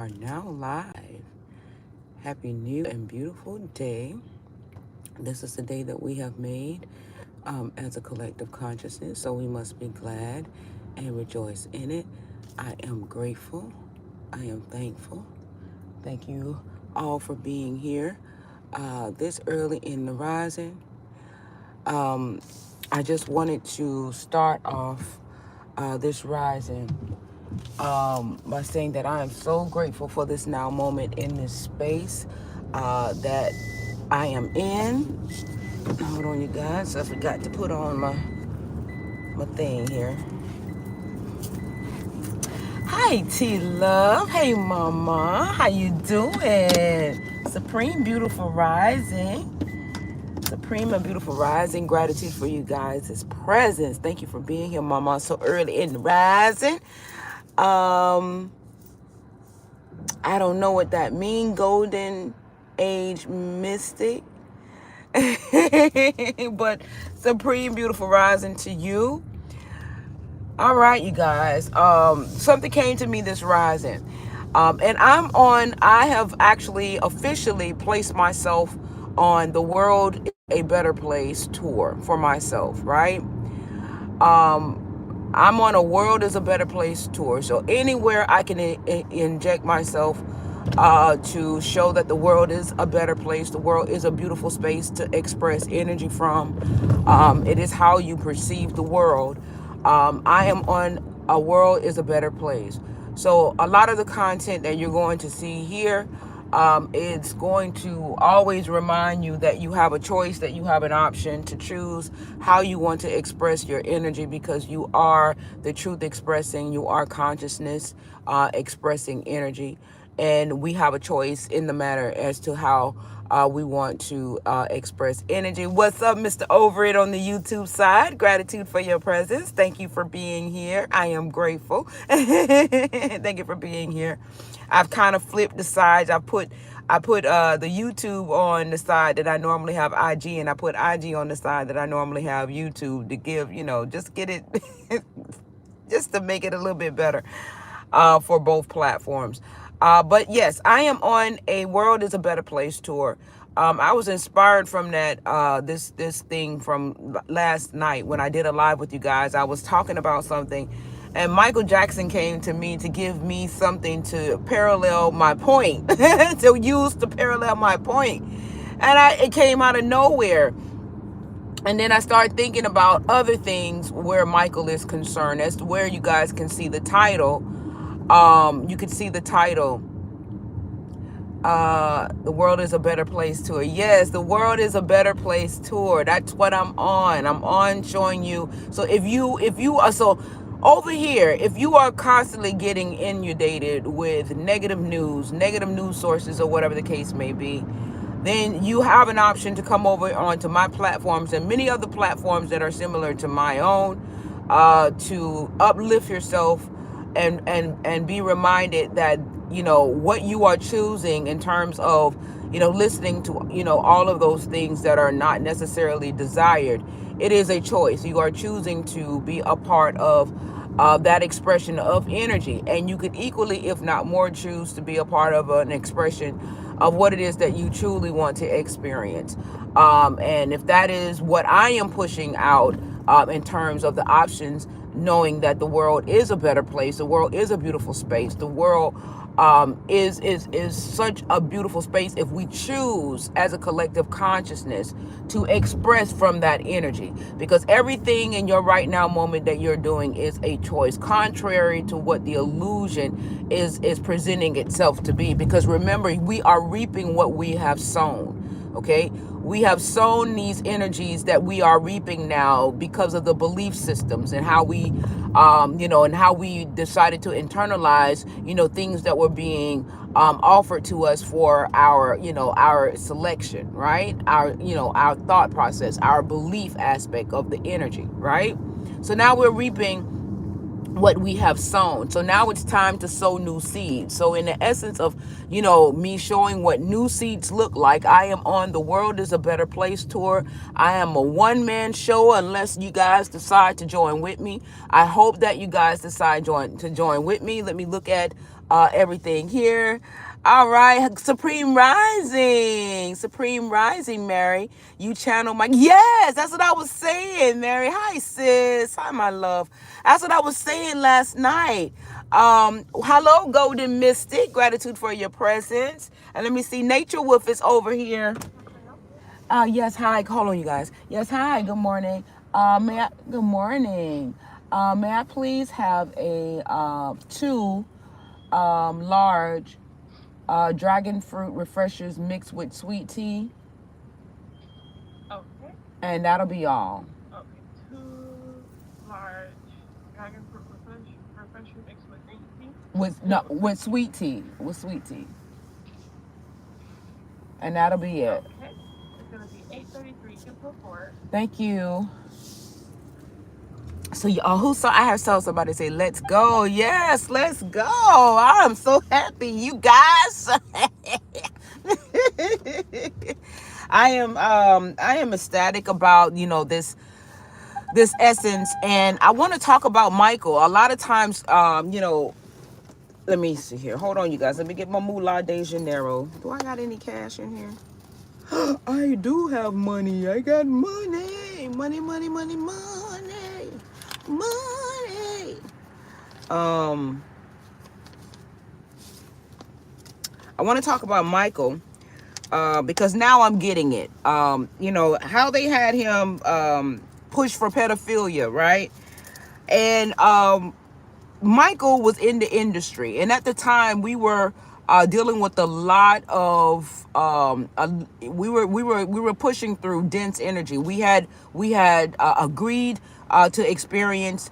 Are now live. Happy new and beautiful day. This is the day that we have made as a collective consciousness, so we must be glad and rejoice in it. I am grateful. I am thankful. Thank you all for being here this early in the rising. I just wanted to start off this rising by saying that I am so grateful for this now moment in this space that I am in. Hold on, you guys. I forgot to put on my thing here. Hi, T Love. Hey, Mama. How you doing? Supreme Beautiful Rising. Supreme and Beautiful Rising. Gratitude for you guys' presence. Thank you for being here, Mama, so early in the rising. I don't know what that means, golden age mystic. But supreme beautiful rising to you. All right, you guys. Something came to me this rising. And I have actually officially placed myself on the World is a Better Place tour for myself, right? I'm on a World is a Better Place tour. So anywhere I can inject myself to show that the world is a better place. The world is a beautiful space to express energy from. It is how you perceive the world. I am on a World is a Better Place. So a lot of the content that you're going to see here, it's going to always remind you that you have a choice, that you have an option to choose how you want to express your energy, because you are the truth expressing, you are consciousness expressing energy. And we have a choice in the matter as to how we want to express energy. What's up, Mr. Over It on the YouTube side? Gratitude for your presence. Thank you for being here. I am grateful. Thank you for being here. I've kind of flipped the sides. I put the YouTube on the side that I normally have IG, and I put IG on the side that I normally have YouTube to give, just get it, just to make it a little bit better for both platforms. But yes, I am on a World is a Better Place tour. I was inspired from that this thing from last night when I did a live with you guys. I was talking about something, and Michael Jackson came to me to give me something to parallel my point, to use to parallel my point, and it came out of nowhere. And then I started thinking about other things where Michael is concerned, as to where you guys can see the title. You can see the title, The World is a Better Place Tour. Yes, the World is a Better Place Tour. That's what I'm on. I'm on showing you. So if you are, so over here, if you are constantly getting inundated with negative news sources, or whatever the case may be, then you have an option to come over onto my platforms and many other platforms that are similar to my own, to uplift yourself and be reminded that, what you are choosing in terms of, listening to, all of those things that are not necessarily desired. It is a choice. You are choosing to be a part of that expression of energy. And you could equally, if not more, choose to be a part of an expression of what it is that you truly want to experience. And if that is what I am pushing out in terms of the options, knowing that the world is a better place, the world is a beautiful space, the world is such a beautiful space if we choose as a collective consciousness to express from that energy. Because everything in your right now moment that you're doing is a choice, contrary to what the illusion is presenting itself to be. Because remember, we are reaping what we have sown. Okay, we have sown these energies that we are reaping now because of the belief systems and how we, and how we decided to internalize, things that were being offered to us for our, our selection, right? Our thought process, our belief aspect of the energy, right? So now we're reaping what we have sown. So now it's time to sow new seeds. So in the essence of, me showing what new seeds look like, I am on the World is a Better Place tour. I am a one-man show unless you guys decide to join with me. I hope that you guys decide to join with me. Let me look at everything here. All right, Supreme Rising, Mary. You channel my, yes, that's what I was saying, Mary. Hi, sis. Hi, my love. That's what I was saying last night. Hello, Golden Mystic. Gratitude for your presence. And let me see, Nature Wolf is over here. Yes, hi. Hold on, you guys. Yes, hi. Good morning. Good morning. May I please have a two large dragon fruit refreshers mixed with sweet tea, Okay. and that'll be all. Okay. 2 large dragon fruit refresher mixed with green tea. With sweet tea, and that'll be it. Okay. It's gonna be 8:33. You can pull forward. Thank you. So who saw? I have saw somebody say, "Let's go." Yes, let's go. I'm so happy, you guys. I am ecstatic about this essence, and I want to talk about Michael. A lot of times, let me see here. Hold on, you guys. Let me get my Moolah de Janeiro. Do I got any cash in here? I do have money. I got money. Money, money, money, money. Money. I want to talk about Michael because now I'm getting it. How they had him push for pedophilia, right? And Michael was in the industry, and at the time we were dealing with a lot of we were pushing through dense energy. We had agreed to experience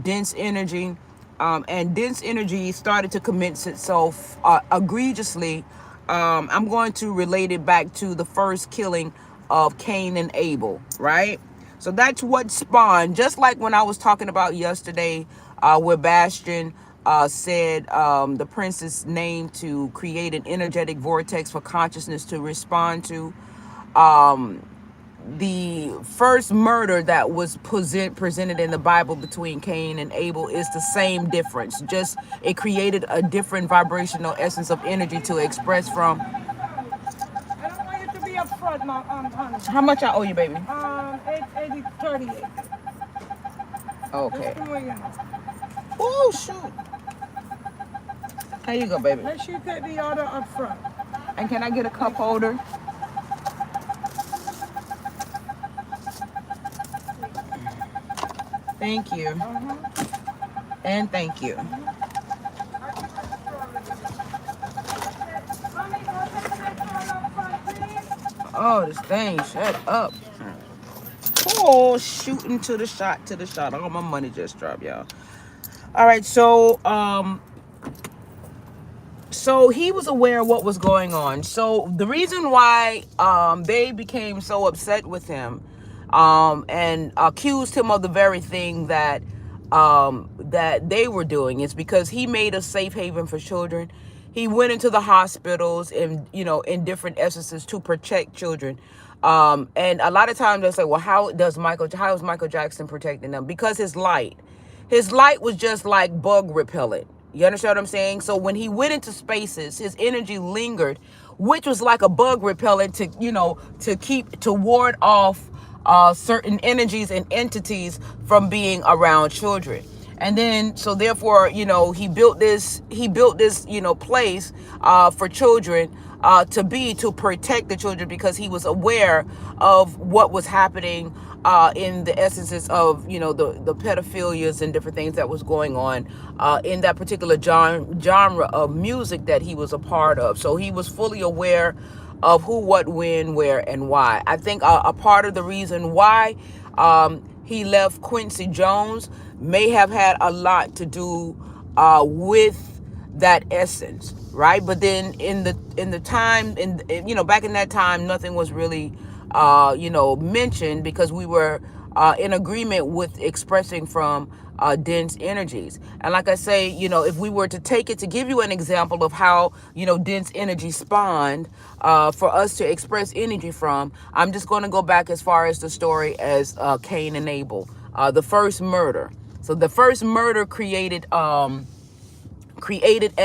dense energy, and dense energy started to commence itself egregiously. I'm going to relate it back to the first killing of Cain and Abel, right? So that's what spawned, just like when I was talking about yesterday, where Bastion said the prince's name to create an energetic vortex for consciousness to respond to. The first murder that was presented in the Bible between Cain and Abel is the same difference. Just it created a different vibrational essence of energy to express from. I don't want you to be upfront, honey. How much I owe you, baby? 8:38. Okay. Just so you know. Oh shoot. Here you go, baby. Make sure you take the order up front. And can I get a cup holder? Thank you. And thank you. Oh, this thing, shut up. Oh, shooting to the shot. All my money just dropped, y'all. All right, so he was aware of what was going on. So the reason why they became so upset with him and accused him of the very thing that they were doing is because he made a safe haven for children. He went into the hospitals and in different essences to protect children. And a lot of times they say, well, how is Michael Jackson protecting them? Because his light was just like bug repellent. You understand what I'm saying? So when he went into spaces, his energy lingered, which was like a bug repellent to ward off certain energies and entities from being around children. And then, so therefore, he built this, place for children to protect the children, because he was aware of what was happening in the essences of, the pedophilias and different things that was going on in that particular genre of music that he was a part of. So he was fully aware of who, what, when, where, and why. I think a part of the reason why he left Quincy Jones may have had a lot to do with that essence, right? But then in the time, back in that time, nothing was really mentioned, because we were in agreement with expressing from dense energies. And like I say, if we were to take it to give you an example of how, dense energy spawned for us to express energy from, I'm just going to go back as far as the story as Cain and Abel, the first murder. So the first murder created an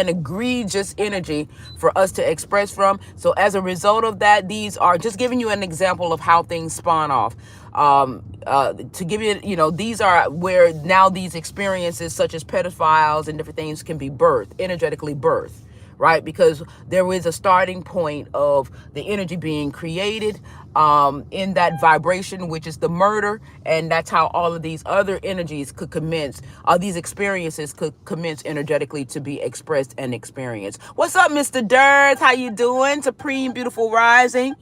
egregious energy for us to express from. So as a result of that, these are just giving you an example of how things spawn off. To give you, these are where now these experiences such as pedophiles and different things can be birthed, energetically birthed, right? Because there is a starting point of the energy being created in that vibration, which is the murder. And that's how all of these other energies could commence, these experiences could commence energetically to be expressed and experienced. What's up, Mr. Dirth? How you doing? Supreme Beautiful Rising.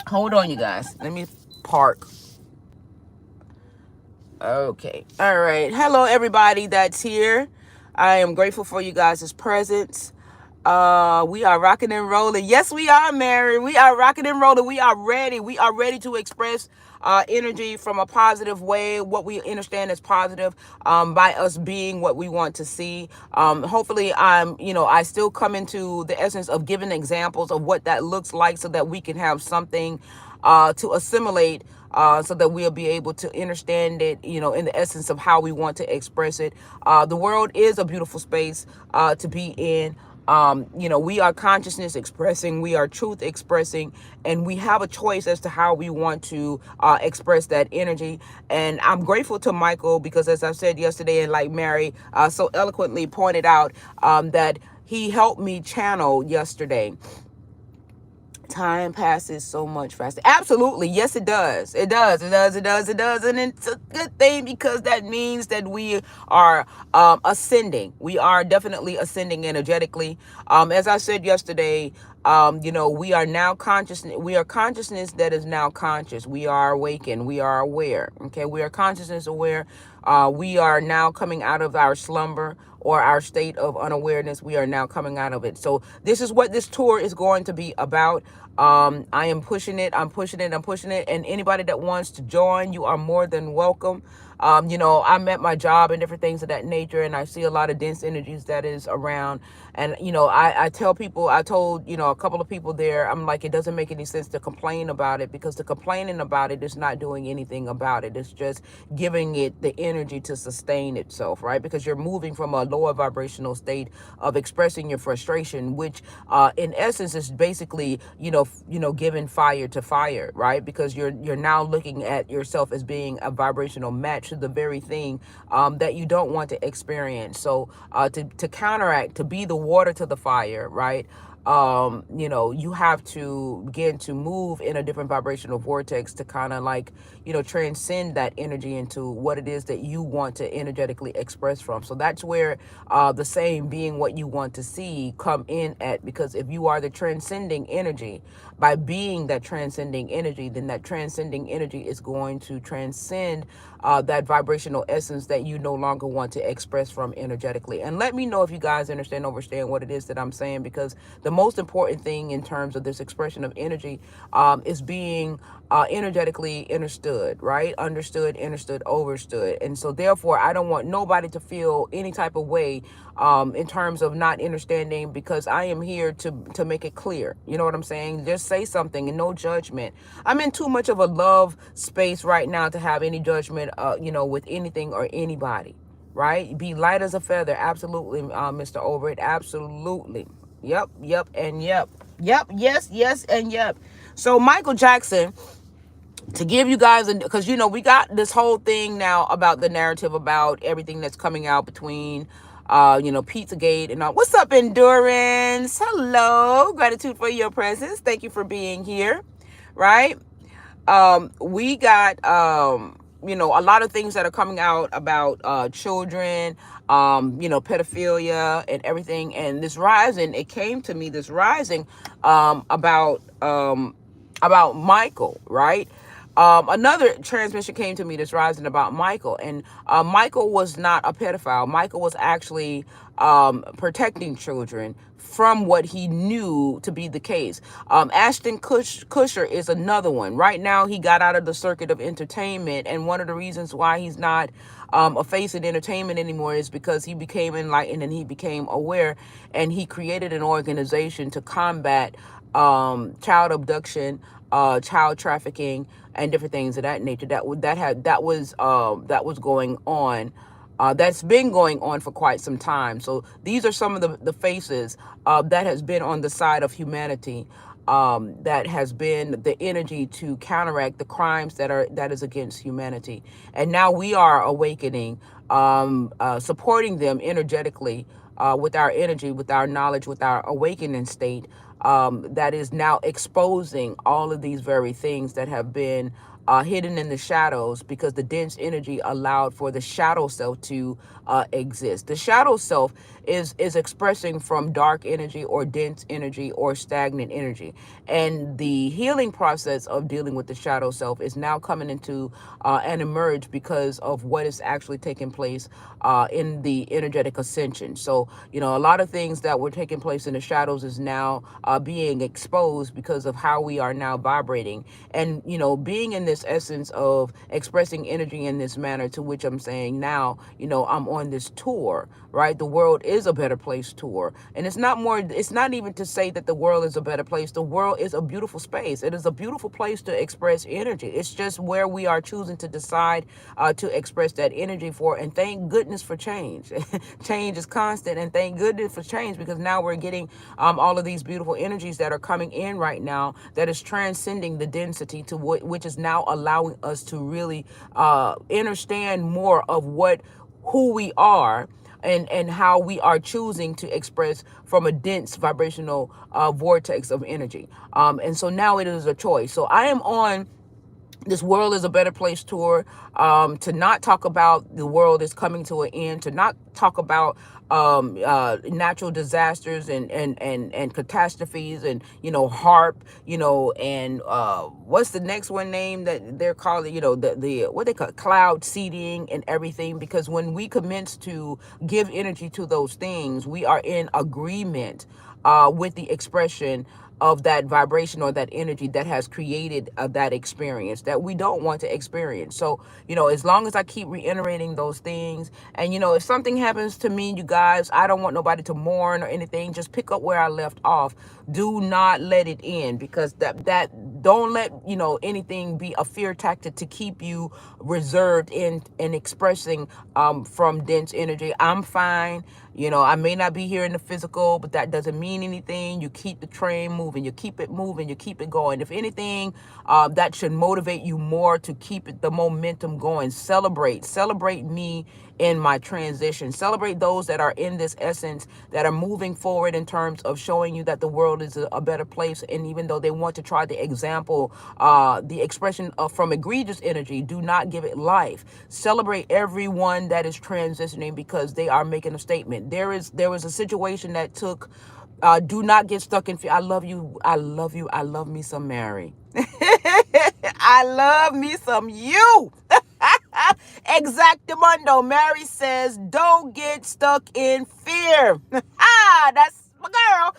Hold on, you guys. Let me park. Okay. All right. Hello, everybody that's here. I am grateful for you guys' presence. We are rocking and rolling. Yes, we are, Mary. We are rocking and rolling. We are ready. We are ready to express energy from a positive way, what we understand as positive, by us being what we want to see. Hopefully, I still come into the essence of giving examples of what that looks like so that we can have something to assimilate, so that we'll be able to understand it, in the essence of how we want to express it. The world is a beautiful space to be in. We are consciousness expressing, we are truth expressing, and we have a choice as to how we want to express that energy. And I'm grateful to Michael because, as I said yesterday, and like Mary so eloquently pointed out, that he helped me channel yesterday. Time passes so much faster. Absolutely. Yes, it does. It does. It does. It does. It does. And it's a good thing because that means that we are ascending. We are definitely ascending energetically. As I said yesterday, we are now consciousness. We are consciousness that is now conscious. We are awakened. We are aware. Okay. We are consciousness aware. We are now coming out of our slumber or our state of unawareness. We are now coming out of it. So this is what this tour is going to be about. I am pushing it. I'm pushing it. I'm pushing it. And anybody that wants to join, you are more than welcome. I'm at my job and different things of that nature, and I see a lot of dense energies that is around. And, I tell people, I told, a couple of people there, I'm like, it doesn't make any sense to complain about it because the complaining about it is not doing anything about it. It's just giving it the energy to sustain itself, right? Because you're moving from a lower vibrational state of expressing your frustration, which in essence is basically, giving fire to fire, right? Because you're now looking at yourself as being a vibrational match to the very thing that you don't want to experience. So to counteract, to be the water to the fire, right? You have to begin to move in a different vibrational vortex to kind of like, transcend that energy into what it is that you want to energetically express from. So that's where the saying being what you want to see come in at, because if you are the transcending energy, by being that transcending energy, then that transcending energy is going to transcend that vibrational essence that you no longer want to express from energetically. And let me know if you guys understand what it is that I'm saying, because the most important thing in terms of this expression of energy is being energetically understood, right? Understood, overstood. And so therefore, I don't want nobody to feel any type of way in terms of not understanding, because I am here to make it clear. You know what I'm saying? Just say something and no judgment. I'm in too much of a love space right now to have any judgment, with anything or anybody, right? Be light as a feather. Absolutely, Mr. Overett. Absolutely. Yep, and yep. Yep, yes, and yep. So Michael Jackson, to give you guys, because we got this whole thing now about the narrative about everything that's coming out between Pizzagate and all. What's up, Endurance? Hello. Gratitude for your presence. Thank you for being here. Right? We got a lot of things that are coming out about children, pedophilia and everything. And this rising, it came to me, this rising about Michael, right? Another transmission came to me that's rising about Michael, and Michael was not a pedophile. Michael was actually protecting children from what he knew to be the case. Ashton Kutcher is another one. Right now, he got out of the circuit of entertainment, and one of the reasons why he's not a face in entertainment anymore is because he became enlightened and he became aware, and he created an organization to combat child abduction, child trafficking, and different things of that nature. That was going on. That's been going on for quite some time. So these are some of the faces that has been on the side of humanity, that has been the energy to counteract the crimes that is against humanity. And now we are awakening, supporting them energetically, with our energy, with our knowledge, with our awakening state, that is now exposing all of these very things that have been hidden in the shadows, because the dense energy allowed for the shadow self to exist. The shadow self is expressing from dark energy or dense energy or stagnant energy, and the healing process of dealing with the shadow self is now coming into and emerge because of what is actually taking place in the energetic ascension. So, a lot of things that were taking place in the shadows is now being exposed because of how we are now vibrating. And, being in this essence of expressing energy in this manner, to which I'm saying now, I'm on this tour, right? The world is a better place tour. And it's not even to say that the world is a better place. The world is a beautiful space. It is a beautiful place to express energy. It's just where we are choosing to decide to express that energy for. And thank goodness for change. Change is constant, and thank goodness for change, because now we're getting all of these beautiful energies that are coming in right now, that is transcending the density to which is now allowing us to really understand more of who we are, and how we are choosing to express from a dense vibrational vortex of energy. And so now it is a choice. So I am on this world is a better place tour, to not talk about the world is coming to an end, to not talk about natural disasters and catastrophes, and harp, and what's the next one name that they're calling, the what they call cloud seeding and everything. Because when we commence to give energy to those things, we are in agreement with the expression of that vibration or that energy that has created that experience that we don't want to experience. So, as long as I keep reiterating those things, and, if something happens to me, you guys, I don't want nobody to mourn or anything. Just pick up where I left off. Do not let it in, because that don't let, anything be a fear tactic to keep you reserved in expressing from dense energy. I'm fine. I may not be here in the physical, but that doesn't mean anything. You keep the train moving, you keep it moving, you keep it going. If anything, that should motivate you more to keep the momentum going. Celebrate me in my transition. Celebrate those that are in this essence, that are moving forward in terms of showing you that the world is a better place. And even though they want to try the example, the expression of from egregious energy, do not give it life. Celebrate everyone that is transitioning, because they are making a statement. There was a situation that took. Do not get stuck in fear. I love you. I love you. I love me some Mary. I love me some you. Exactamundo. Mary says, don't get stuck in fear. That's my girl.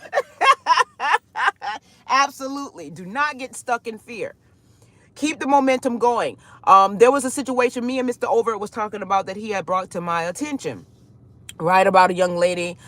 Absolutely. Do not get stuck in fear. Keep the momentum going. There was a situation me and Mr. Overt was talking about that he had brought to my attention, right, about a young lady,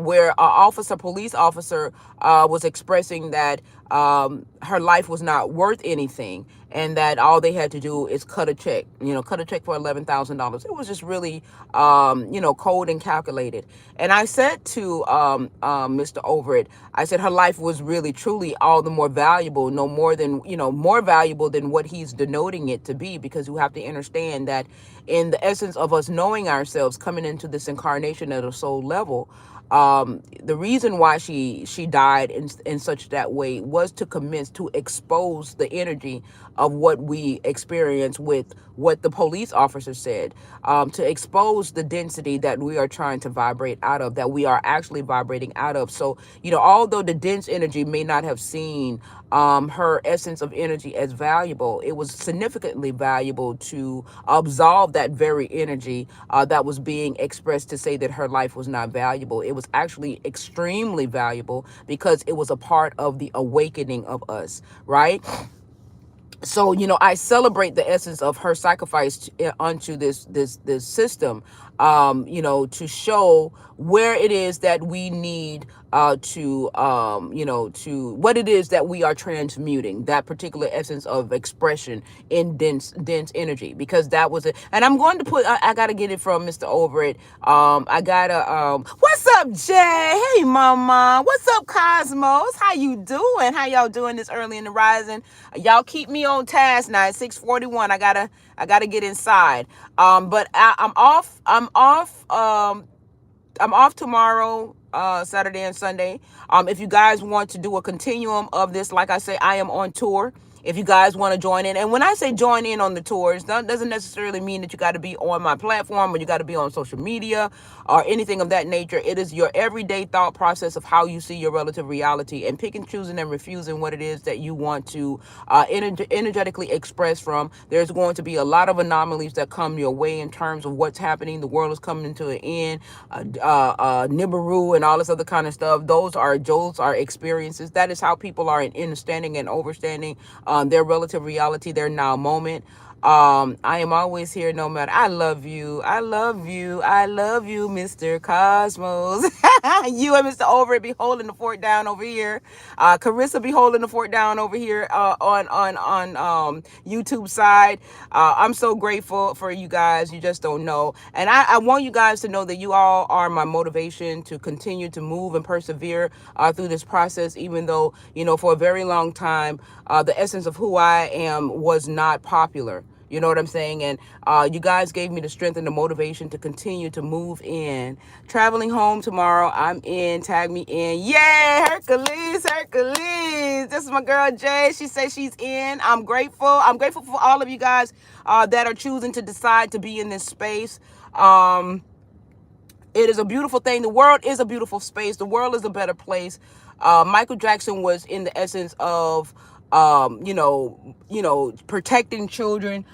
where a police officer, was expressing that her life was not worth anything, and that all they had to do is cut a check for $11,000. It was just really, cold and calculated. And I said to Mr. Overett, I said her life was really, truly all the more valuable, no more than, more valuable than what he's denoting it to be, because you have to understand that in the essence of us knowing ourselves, coming into this incarnation at a soul level, The reason why she died in such that way was to commence to expose the energy of what we experience with what the police officer said, to expose the density that we are trying to vibrate out of, that we are actually vibrating out of. So, although the dense energy may not have seen her essence of energy as valuable, it was significantly valuable to absolve that very energy that was being expressed to say that her life was not valuable. It was actually extremely valuable because it was a part of the awakening of us, right? So I celebrate the essence of her sacrifice unto this system, to show where it is that we need to what it is that we are transmuting, that particular essence of expression in dense energy, because that was it. And I'm going to put, I gotta get it from Mr. Overett. I gotta what's up, Jay? Hey, mama. What's up, Cosmos? How you doing? How y'all doing this early in the rising? Y'all keep me on task now. It's 6:41. I gotta get inside. But I'm off. I'm off tomorrow, Saturday and Sunday. If you guys want to do a continuum of this, like I say, I am on tour. If you guys want to join in, and when I say join in on the tours, that doesn't necessarily mean that you got to be on my platform or you got to be on social media or anything of that nature. It is your everyday thought process of how you see your relative reality, and picking, choosing, and refusing what it is that you want to energetically express from. There's going to be a lot of anomalies that come your way in terms of what's happening. The world is coming to an end. Nibiru and all this other kind of stuff. Those are jolts, are experiences. That is how people are in understanding and overstanding their relative reality, their now moment. I am always here no matter. I love you. I love you. I love you, Mr. Cosmos. You and Mr. Overett be holding the fort down over here. Carissa be holding the fort down over here on YouTube side. I'm so grateful for you guys. You just don't know. And I want you guys to know that you all are my motivation to continue to move and persevere through this process, even though, for a very long time, the essence of who I am was not popular. You know what I'm saying? And you guys gave me the strength and the motivation to continue to move in. Traveling home tomorrow. I'm in. Tag me in. Yay! Hercules, Hercules. This is my girl, Jay. She says she's in. I'm grateful. I'm grateful for all of you guys that are choosing to decide to be in this space. It is a beautiful thing. The world is a beautiful space. The world is a better place. Michael Jackson was in the essence of protecting children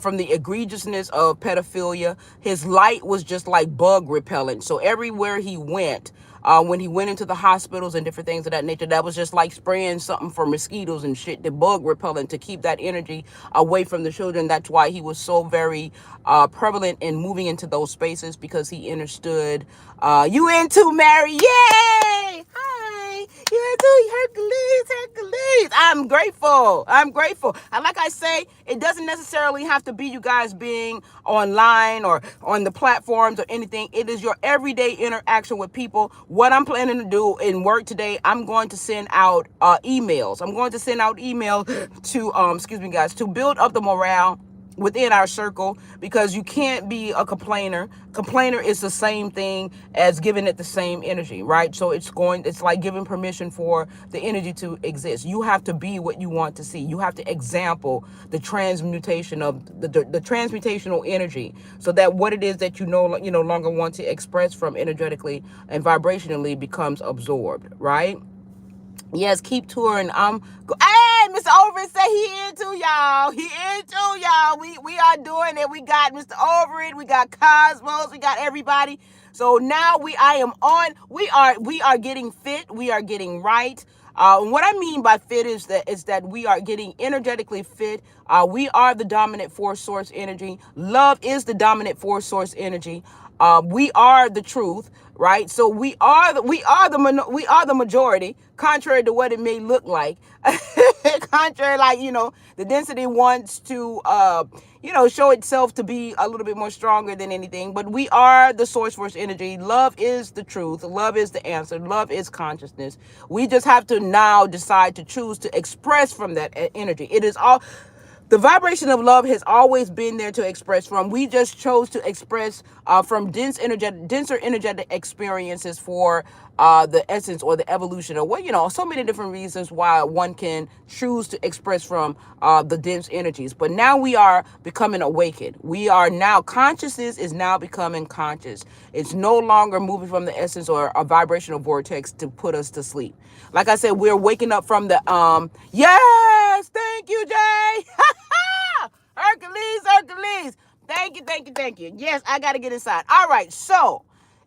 from the egregiousness of pedophilia. His light was just like bug repellent. So everywhere he went, when he went into the hospitals and different things of that nature, that was just like spraying something for mosquitoes and shit, the bug repellent, to keep that energy away from the children. That's why he was so very prevalent in moving into those spaces, because he understood. You into Mary? Yay! Hi! You into Hercules? I'm grateful. I'm grateful. And like I say, it doesn't necessarily have to be you guys being online or on the platforms or anything. It is your everyday interaction with people. What I'm planning to do in work today, I'm going to send out emails. I'm going to send out emails to, excuse me, guys, to build up the morale within our circle, because you can't be a complainer. Complainer is the same thing as giving it the same energy, right? So it's like giving permission for the energy to exist. You have to be what you want to see. You have to example the transmutation of the transmutational energy, so that what it is that you no longer want to express from energetically and vibrationally becomes absorbed, right? Yes, keep touring. Hey, Mr. Overett say he into y'all. He into y'all. We are doing it. We got Mr. Overett. We got Cosmos. We got everybody. So now we are getting fit. We are getting right. What I mean by fit is that we are getting energetically fit. We are the dominant force source energy. Love is the dominant force source energy. We are the truth, right? So we are the majority, contrary to what it may look like. Contrary, like, the density wants to show itself to be a little bit more stronger than anything, but we are the source force energy. Love is the truth. Love is the answer. Love is consciousness. We just have to now decide to choose to express from that energy. It is all The vibration of love has always been there to express from. We just chose to express from denser energetic experiences for the essence or the evolution, or what, so many different reasons why one can choose to express from the dense energies. But now we are becoming awakened. We are now, consciousness is now becoming conscious. It's no longer moving from the essence or a vibrational vortex to put us to sleep. Like I said, we're waking up from the yes, thank you, Jay. Hercules. Thank you, thank you, thank you. Yes, I got to get inside. All right, so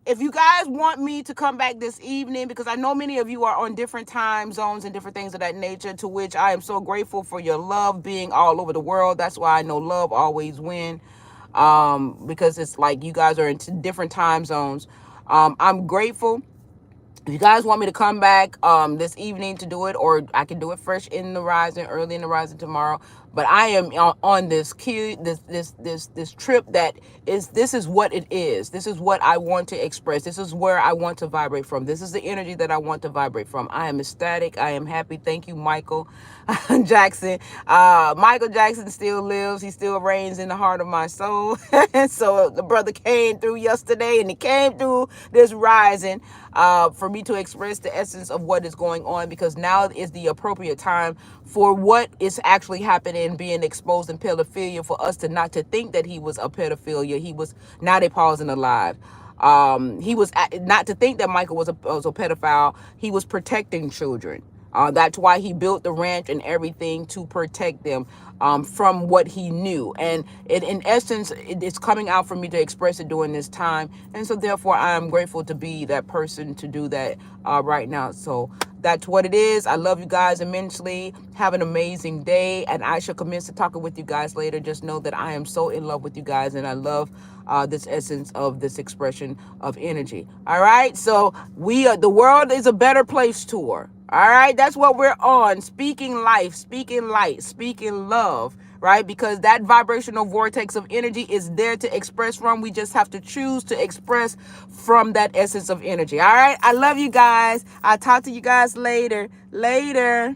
if you guys want me to come back this evening, because I know many of you are on different time zones and different things of that nature, to which I am so grateful for your love being all over the world. That's why I know love always wins, because it's like you guys are in different time zones. I'm grateful. If you guys want me to come back this evening to do it, or I can do it fresh in the rising, early in the rising tomorrow. But I am on this trip that this is what it is. This is what I want to express. This is where I want to vibrate from. This is the energy that I want to vibrate from. I am ecstatic. I am happy. Thank you, Michael Jackson. Michael Jackson still lives. He still reigns in the heart of my soul. So the brother came through yesterday, and he came through this rising for me to express the essence of what is going on, because now is the appropriate time for what is actually happening, being exposed in pedophilia, for us to not to think that he was a pedophilia. He was not a pausing alive. He was not to think that Michael was a pedophile. He was protecting children. That's why he built the ranch and everything, to protect them from what he knew. And in essence, it's coming out for me to express it during this time. And so therefore, I am grateful to be that person to do that right now. So that's what it is. I love you guys immensely. Have an amazing day. And I shall commence to talking with you guys later. Just know that I am so in love with you guys, and I love this essence of this expression of energy. All right. So the world is a better place tour. All right. That's what we're on. Speaking life, speaking light, speaking love. Right? Because that vibrational vortex of energy is there to express from. We just have to choose to express from that essence of energy. All right. I love you guys. I'll talk to you guys later. Later.